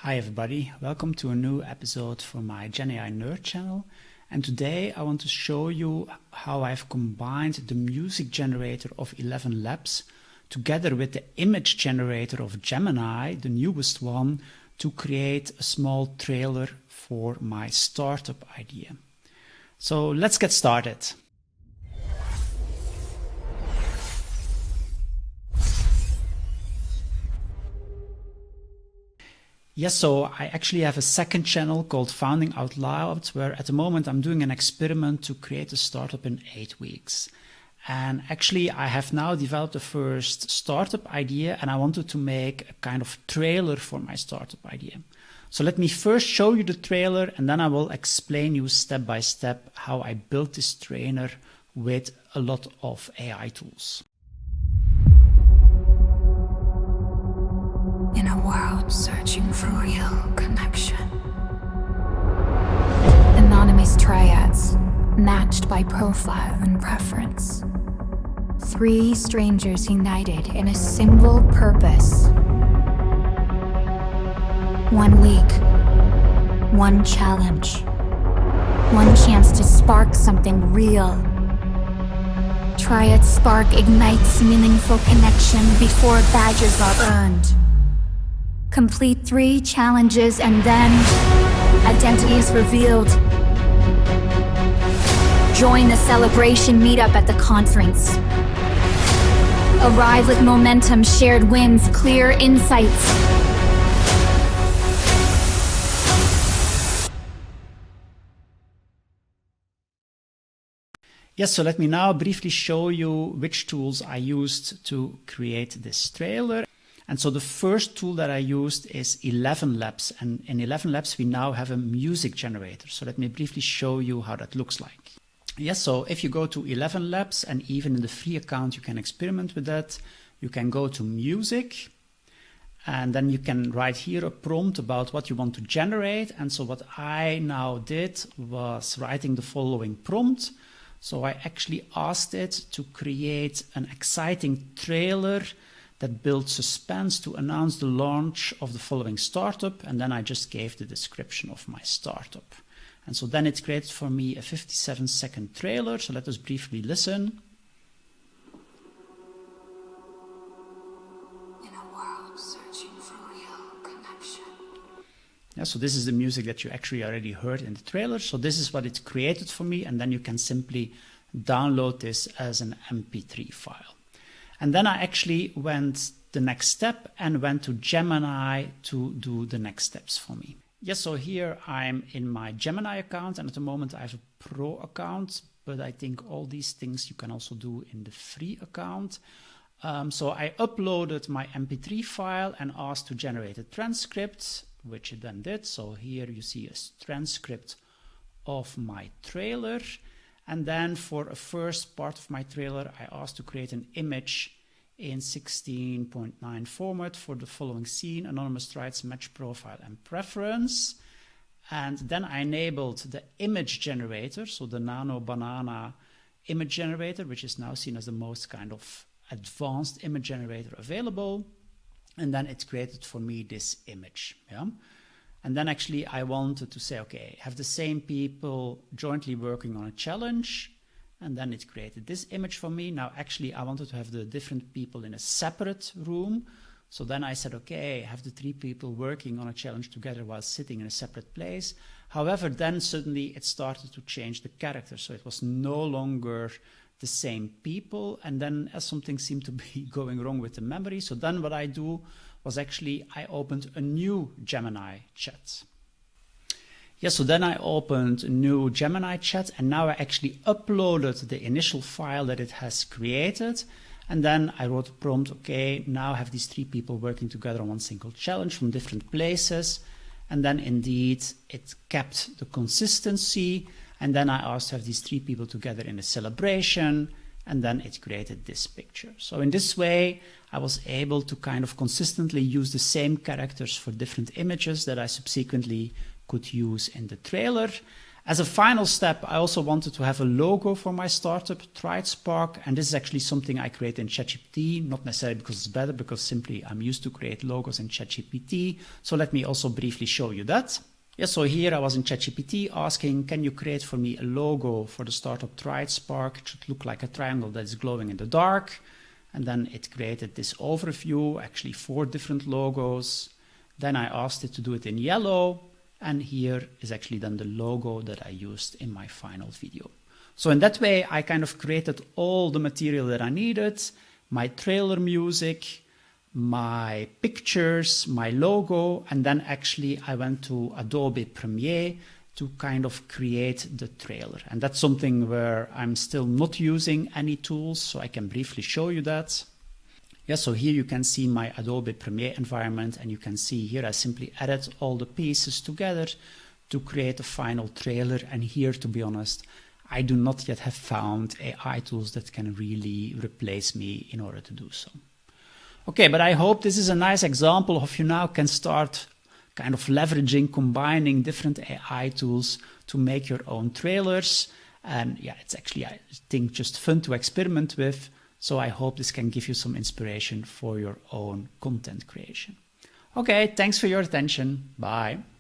Hi everybody, welcome to a new episode from my GenAI Nerd channel. And today I want to show you how I've combined the music generator of ElevenLabs together with the image generator of Gemini, the newest one, to create a small trailer for my startup idea. So let's get started. Yes, so I actually have a second channel called Founding Out Loud, where at the moment I'm doing an experiment to create a startup in 8 weeks. And actually I have now developed the first startup idea and I wanted to make a kind of trailer for my startup idea. So let me first show you the trailer and then I will explain you step by step how I built this trainer with a lot of AI tools. In a world searching for real connection. Anonymous triads, matched by profile and preference. 3 strangers united in a single purpose. 1 week, 1 challenge, 1 chance to spark something real. Triad Spark ignites meaningful connection before badges are earned. Complete 3 challenges and then identity is revealed. Join the celebration meetup at the conference. Arrive with momentum, shared wins, clear insights. Yes, so let me now briefly show you which tools I used to create this trailer. And so the first tool that I used is ElevenLabs, and in ElevenLabs we now have a music generator. So let me briefly show you how that looks like. Yes, so if you go to ElevenLabs, and even in the free account you can experiment with that, you can go to music, and then you can write here a prompt about what you want to generate. And so what I now did was writing the following prompt. So I actually asked it to create an exciting trailer that builds suspense to announce the launch of the following startup, and then I just gave the description of my startup. And so then it created for me a 57-second trailer, so let us briefly listen. In a world searching for real connection. Yeah, so this is the music that you actually already heard in the trailer. So this is what it created for me, and then you can simply download this as an MP3 file. And then I actually went the next step and went to Gemini to do the next steps for me. Yes, so here I'm in my Gemini account, and at the moment I have a pro account, but I think all these things you can also do in the free account. So I uploaded my MP3 file and asked to generate a transcript, which it then did. So here you see a transcript of my trailer. And then for a first part of my trailer, I asked to create an image in 16.9 format for the following scene: anonymous triads, match profile and preference. And then I enabled the image generator, so the Nano banana image generator, which is now seen as the most kind of advanced image generator available. And then it created for me this image. Yeah. And then actually I wanted to say, okay, have the same people jointly working on a challenge. And then it created this image for me. Now, actually, I wanted to have the different people in a separate room. So then I said, okay, have the 3 people working on a challenge together while sitting in a separate place. However, then suddenly it started to change the character. So it was no longer the same people. And then something seemed to be going wrong with the memory. So then what I do was actually I opened a new Gemini chat. Yes, so then I opened a new Gemini chat, and now I actually uploaded the initial file that it has created. And then I wrote a prompt, okay, now have these 3 people working together on one single challenge from different places. And then indeed it kept the consistency. And then I asked to have these 3 people together in a celebration. And then it created this picture. So in this way, I was able to kind of consistently use the same characters for different images that I subsequently could use in the trailer. As a final step, I also wanted to have a logo for my startup, Triad Spark, and this is actually something I create in ChatGPT, not necessarily because it's better, because simply I'm used to create logos in ChatGPT. So let me also briefly show you that. Yeah, so here I was in ChatGPT asking, can you create for me a logo for the startup Triad Spark? It should look like a triangle that is glowing in the dark. And then it created this overview, actually 4 different logos. Then I asked it to do it in yellow. And here is actually then the logo that I used in my final video. So in that way, I kind of created all the material that I needed, my trailer music, my pictures, my logo, and then actually I went to Adobe Premiere to kind of create the trailer. And that's something where I'm still not using any tools, so I can briefly show you that. Yeah, so here you can see my Adobe Premiere environment, and you can see here I simply added all the pieces together to create a final trailer. And here, to be honest, I do not yet have found AI tools that can really replace me in order to do so. Okay, but I hope this is a nice example of you now can start kind of leveraging, combining different AI tools to make your own trailers. And yeah, it's actually, I think, just fun to experiment with. So I hope this can give you some inspiration for your own content creation. Okay, thanks for your attention. Bye.